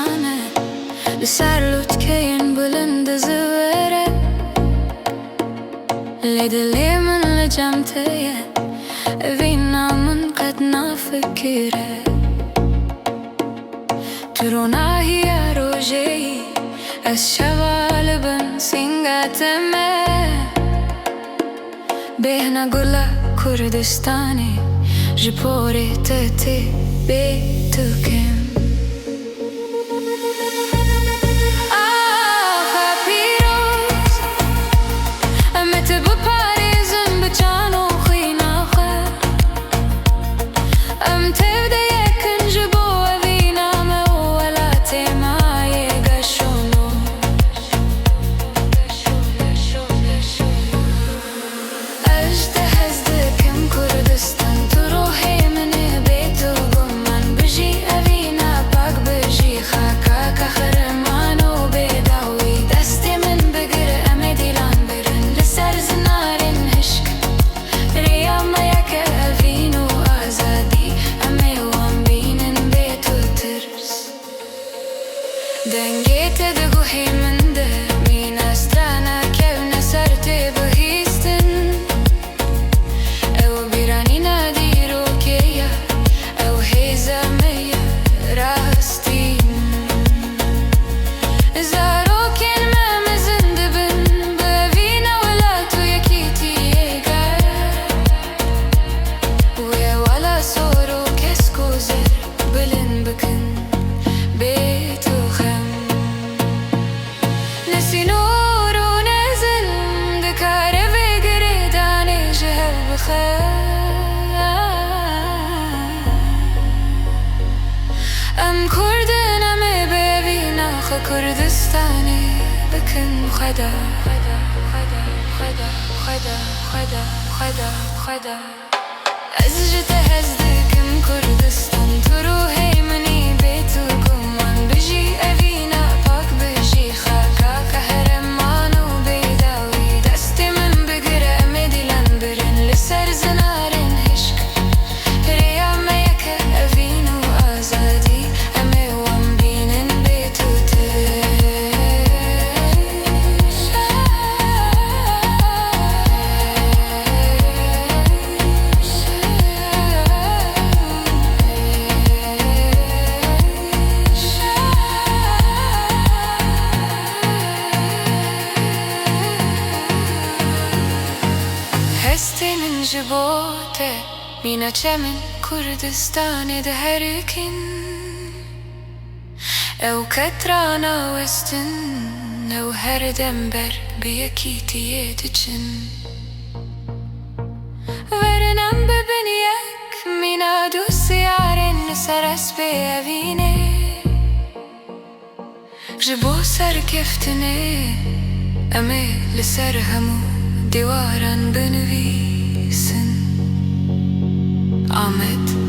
تشتانه لسر لوtkeyên bilind dizivire لê dilê min li cem te ye evîna min qet nafikire Tu ronahiya rojeyî ez şeva li bin sînga te me Bêhna gula Kurdistanê ji porê te tê bê dikim Kurdistan'ı bakın خدا از جته هزدکم کردستان تو روحی منی بیتوکم من بجی evîna pak bجی خاکا kahraman و بیداوی دستی من بگره مدیلن برن لسر زنارن هشک ریام یک evîn و آزادی همه وام بینن هستین جبوته مینا چمن کردستان ده هرکن او کترانا وستن او هر دنبر بیکیتیه دچن ورنم ببین یک مینا دوسیارن سرس به evîne جبو سر کفتنه امه لسر همو دیوارن بنویسن آمد